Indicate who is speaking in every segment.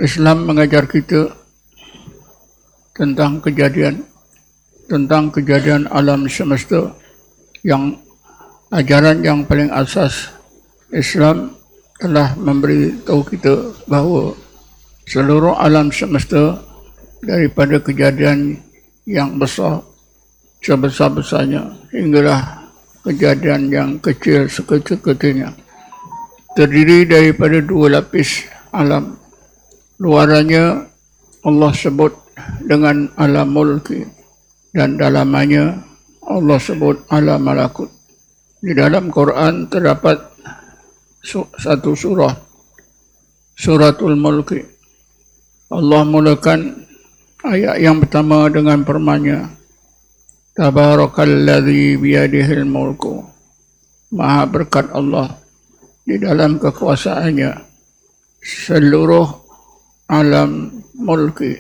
Speaker 1: Islam mengajar kita tentang kejadian alam semesta, yang ajaran yang paling asas Islam telah memberi tahu kita bahawa seluruh alam semesta, daripada kejadian yang besar sebesar-besarnya hinggalah kejadian yang kecil sekecil-kecilnya, terdiri daripada dua lapis alam. Luarannya Allah sebut dengan alam mulki, dan dalamannya Allah sebut alam malakut. Di dalam Quran terdapat satu surah, Suratul Mulki. Allah mulakan ayat yang pertama dengan firman-Nya, Tabarakalladzi biyadihil mulku. Maha berkat Allah di dalam kekuasaannya seluruh alam mulki,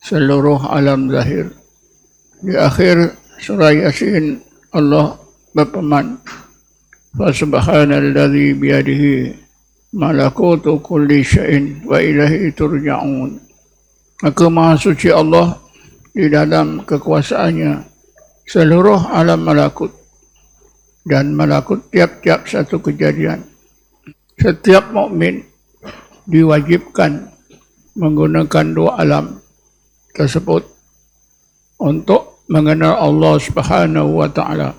Speaker 1: seluruh alam zahir. Di akhir surah Yasin Allah berfirman, Fasubhanalladzi biyadihi malakutu kulli syai'in wa ilaihi turja'un. Maka maha suci Allah di dalam kekuasaannya seluruh alam malakut, dan malakut tiap-tiap satu kejadian. Setiap mukmin diwajibkan menggunakan dua alam tersebut untuk mengenal Allah Subhanahu wa taala.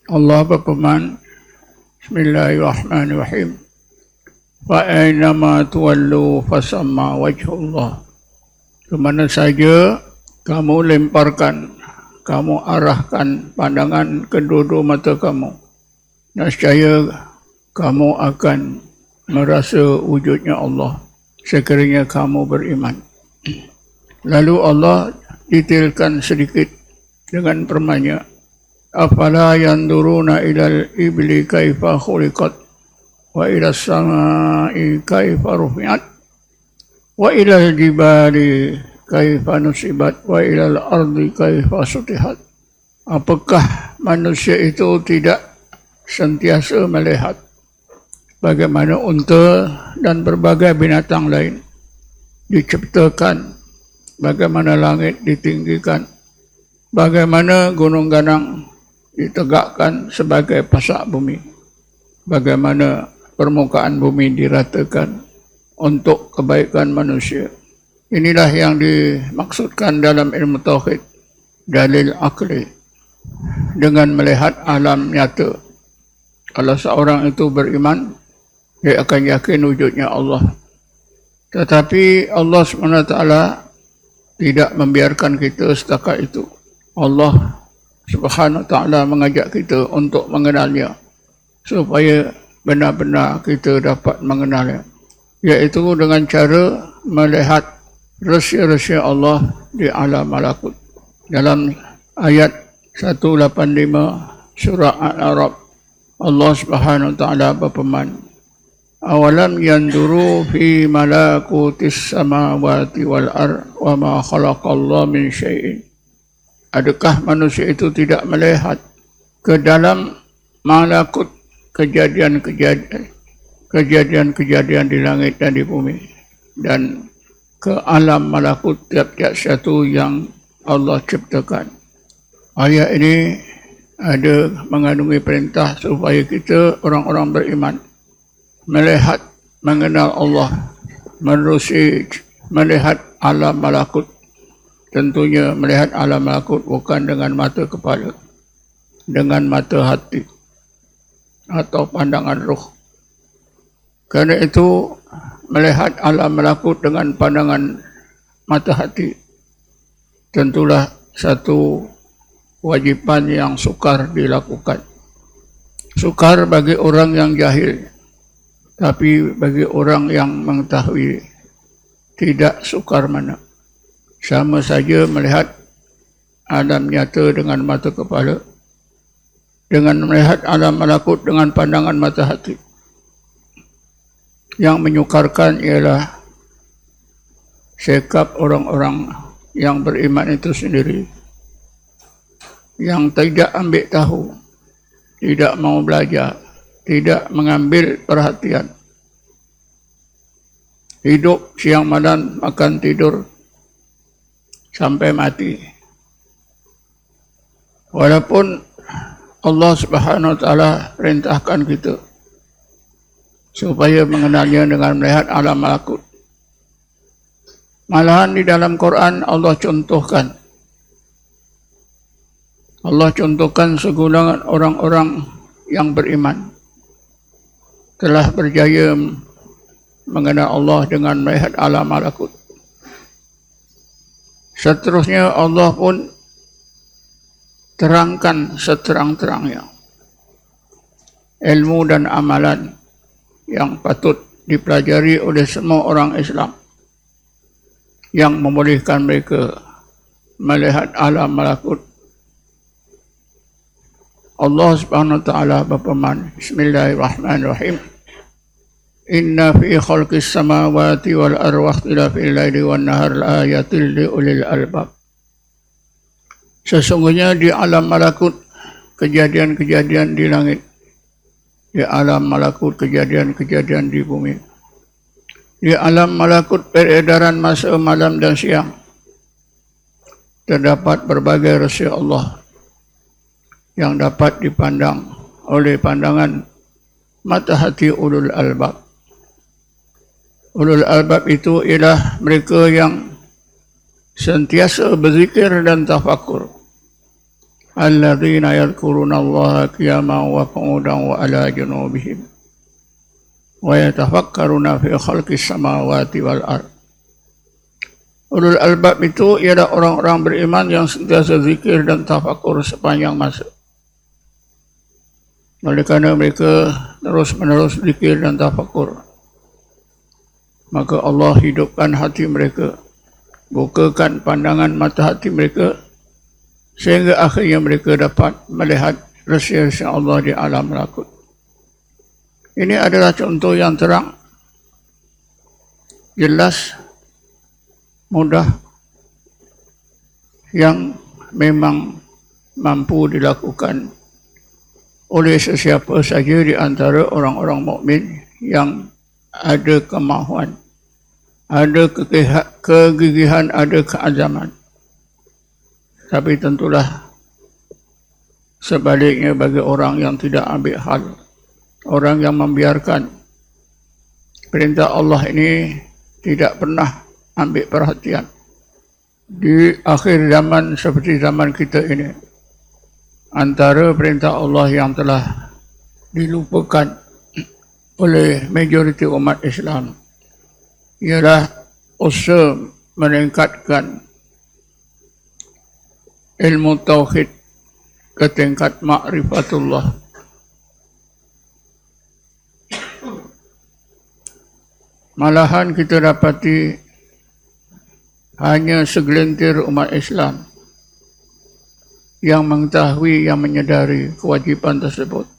Speaker 1: Allah berfirman, Bismillahirrahmanirrahim. Fa aynama tuwallu fasamma wajhullah. Kemana saja kamu lemparkan, kamu arahkan pandangan kedua-dua mata kamu, nescaya kamu akan merasa wujudnya Allah sekiranya kamu beriman. Lalu Allah detailkan sedikit dengan firman-Nya, Afala yanduruna ilal ibli kaifa khuliqat wa ilas samai kaifa rufi'at wa ilal jibali kaifa nusibat wa ilal ardi kaifa sutihat. Apakah manusia itu tidak sentiasa melihat bagaimana unta dan berbagai binatang lain diciptakan, bagaimana langit ditinggikan, bagaimana gunung ganang ditegakkan sebagai pasak bumi, bagaimana permukaan bumi diratakan untuk kebaikan manusia. Inilah yang dimaksudkan dalam ilmu tauhid, dalil akli, dengan melihat alam nyata. Kalau seorang itu beriman, dia akan yakin wujudnya Allah. Tetapi Allah SWT tidak membiarkan kita setakat itu. Allah Subhanahu wa ta'ala mengajak kita untuk mengenalnya, supaya benar-benar kita dapat mengenalnya, iaitu dengan cara melihat rahsia-rahsia Allah di alam malakut. Dalam ayat 185 surah Al-A'raf, Allah Subhanahu wa ta'ala berfirman, Awalam yanduru fi malakutis samawati wal ard wa ma khalaqallahu min syai'in. Adakah manusia itu tidak melihat ke dalam malakut kejadian-kejadian di langit dan di bumi, dan ke alam malakut tiap-tiap satu yang Allah ciptakan. Ayat ini ada mengandungi perintah supaya kita orang-orang beriman melihat, mengenal Allah, menerusi melihat alam malakut. Tentunya melihat alam malakut bukan dengan mata kepala, dengan mata hati atau pandangan roh. Kerana itu melihat alam malakut dengan pandangan mata hati tentulah satu kewajiban yang sukar dilakukan. Sukar bagi orang yang jahil, tapi bagi orang yang mengetahui tidak sukar mana. Sama saja melihat alam nyata dengan mata kepala, dengan melihat alam malakut dengan pandangan mata hati. Yang menyukarkan ialah sikap orang-orang yang beriman itu sendiri, yang tidak ambil tahu, tidak mau belajar, tidak mengambil perhatian. hidup siang malam, makan tidur sampai mati. Walaupun Allah Subhanahu wa taala perintahkan kita supaya mengenalnya dengan melihat alam malakut. Malahan di dalam Quran Allah contohkan segolongan orang-orang yang beriman telah berjaya mengenal Allah dengan melihat alam malakut. Seterusnya Allah pun terangkan seterang-terangnya ilmu dan amalan yang patut dipelajari oleh semua orang Islam yang membolehkan mereka melihat alam malakut. Allah Subhanahu wa taala berfirman, Bismillahirrahmanirrahim. Inna fi khalqis samawati wal ardi wa ikhtilafil laili wan nahar laayatil liulil albab. Sesungguhnya di alam malakut kejadian-kejadian di langit, di alam malakut kejadian-kejadian di bumi, di alam malakut peredaran masa malam dan siang, terdapat berbagai rahsia Allah yang dapat dipandang oleh pandangan mata hati ulul albab. Ulul albab itu ialah mereka yang sentiasa berzikir dan tafakur. Alladzina yadhkuruna Allaha qiyaman wa qu'udan wa ala junubihim wa yatafakkaruna fi khalqis samawati wal ard. Ulul albab itu ialah orang-orang beriman yang sentiasa zikir dan tafakur sepanjang masa. Oleh kerana mereka terus-menerus zikir dan tafakur, maka Allah hidupkan hati mereka, bukakan pandangan mata hati mereka, sehingga akhirnya mereka dapat melihat rahsia-rahsia Allah di alam malakut. Ini adalah contoh yang terang, jelas, mudah, yang memang mampu dilakukan oleh sesiapa saja di antara orang-orang mukmin yang ada kemahuan, ada kegigihan, ada keazaman. Tapi tentulah sebaliknya bagi orang yang tidak ambil hal, orang yang membiarkan perintah Allah ini, tidak pernah ambil perhatian. Di akhir zaman seperti zaman kita ini, antara perintah Allah yang telah dilupakan oleh majoriti umat Islam ialah usaha meningkatkan ilmu tauhid ke tingkat ma'rifatullah. Malahan kita dapati hanya segelintir umat Islam yang mengetahui, yang menyedari kewajiban tersebut.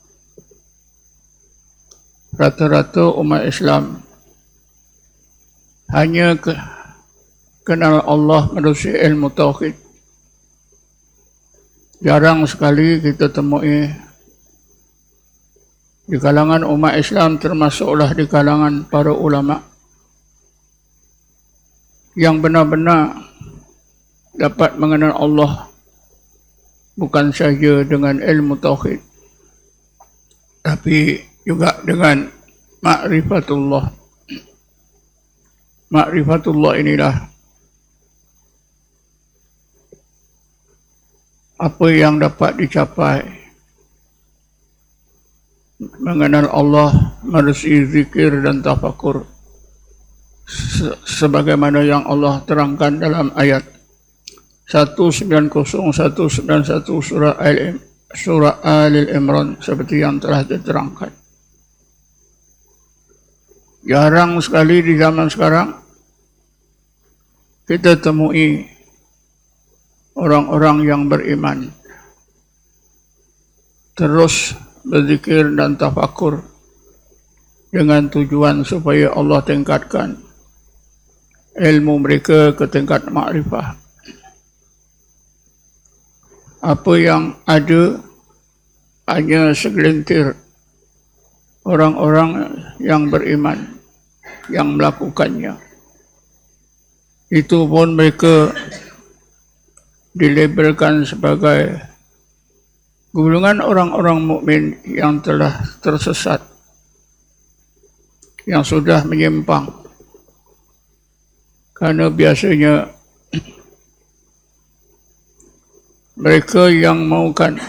Speaker 1: Rata-rata umat Islam hanya kenal Allah melalui ilmu tauhid. Jarang sekali kita temui di kalangan umat Islam, termasuklah di kalangan para ulama, yang benar-benar dapat mengenal Allah bukan saja dengan ilmu tauhid, tapi juga dengan ma'rifatullah. Ma'rifatullah inilah apa yang dapat dicapai, mengenal Allah melalui zikir dan tafakur, sebagaimana yang Allah terangkan dalam ayat 190-191 surah Al-Imran seperti yang telah diterangkan. Jarang sekali di zaman sekarang kita temui orang-orang yang beriman terus berzikir dan tafakur dengan tujuan supaya Allah tingkatkan ilmu mereka ke tingkat makrifah. Apa yang ada hanya segelintir orang-orang yang beriman yang melakukannya. Itu pun mereka dilabelkan sebagai golongan orang-orang mukmin yang telah tersesat, yang sudah menyimpang. Karena biasanya mereka yang maukan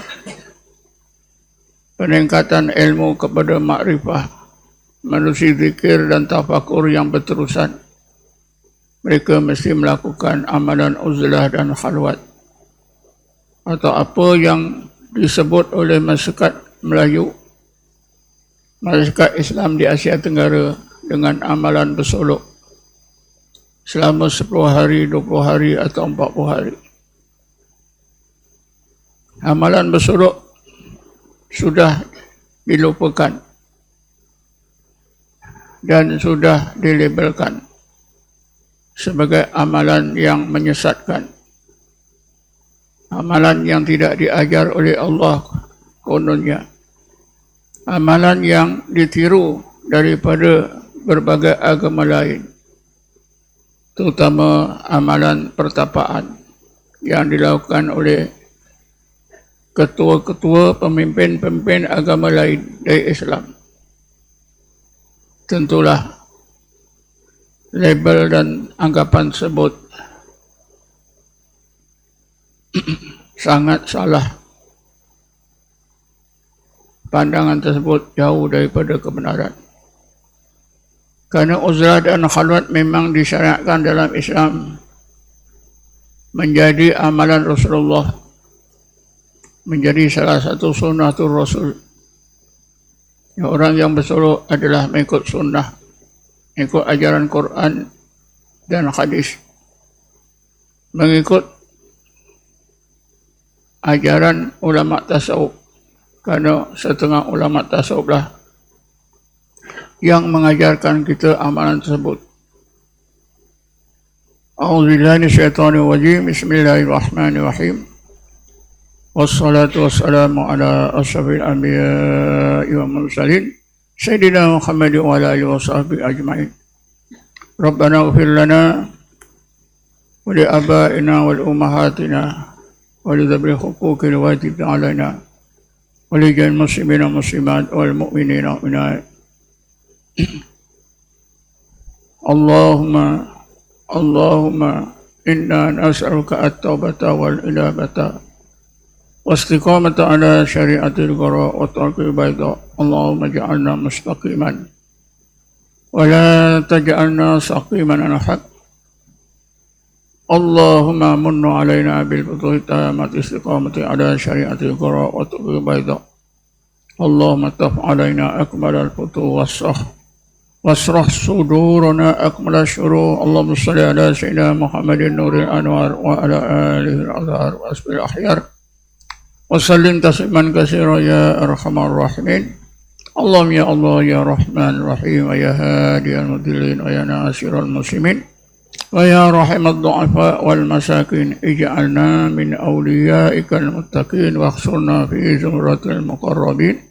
Speaker 1: peningkatan ilmu kepada makrifah, melalui zikir dan tafakur yang berterusan, mereka mesti melakukan amalan uzlah dan khalwat, atau apa yang disebut oleh masyarakat Melayu, masyarakat Islam di Asia Tenggara dengan amalan bersolok selama 10 hari, 20 hari atau 40 hari. Amalan bersolok sudah dilupakan dan sudah dilabelkan sebagai amalan yang menyesatkan, amalan yang tidak diajar oleh Allah kononnya, amalan yang ditiru daripada berbagai agama lain, terutama amalan pertapaan yang dilakukan oleh ketua-ketua, pemimpin-pemimpin agama lain dari Islam. Tentulah label dan anggapan tersebut sangat salah. Pandangan tersebut jauh daripada kebenaran. Kerana uzlah dan khalwat memang disyariatkan dalam Islam menjadi amalan Rasulullah, menjadi salah satu sunnatul Rasul. Orang yang bersolok adalah mengikut sunnah, mengikut ajaran Quran dan hadis, mengikut ajaran ulama tasawuf, kerana setengah ulama tasawuflah yang mengajarkan kita amalan tersebut. A'udzubillahi minasyaitonir rajim. Bismillahirrahmanirrahim. Wassalatu wassalamu ala asyrafil anbiya'i wal mursalin sayyidina Muhammadin wa ala alihi wa sahbihi ajma'in. Rabbana ighfir lana wa li abaina wal ummahatina wa li dhabri huquqil wajib alaina wa li jami'il muslimina muslimat wal mu'minina mu'minat. Allahumma inna nas'aluka at-taubata wal inabata wastiqamata ala syariatil qara wa tarkil baida. Allahumma ja'alna mustaqiman wa la taj'alna saqiman ala haq. Allahumma munnu alaina bil futuhi tamati istiqamati ala syariatil qara wa tarkil baida. Allahumma taf alaina akmalal futuh wasrah sudurana akmal syurur. Allahumma salli ala sayyidina Muhammadin nuril anwar wa ala alihi al-azhar wa asbil ahyar wa sallim tasliman katsira ya arhamar rahimin. Allahumma ya Allah ya Rahman Rahim wa ya hadiyal mudillin wa ya nasiral muslimin wa ya rahimad du'afa wal masakin. Ij'alna min awliyaikal muttaqin wa khsurna fi zumratil muqarrabin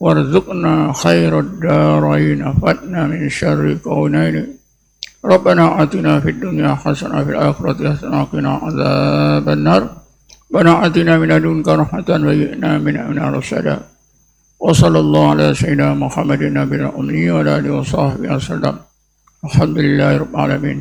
Speaker 1: warzuqna khairad darain afatna min syarri kaunaini. Rabbana atina fid dunya hasanah fil akhirati hasanah wa qina adzaban nar. Rabbana atina min ladunka rahmatan wa hayyi' min amrina rashada. Wa sallallahu ala sayyidina Muhammadin nabiyil ummi wa ala alihi wa sahbihi wasallam. Alhamdulillahirabbil alamin.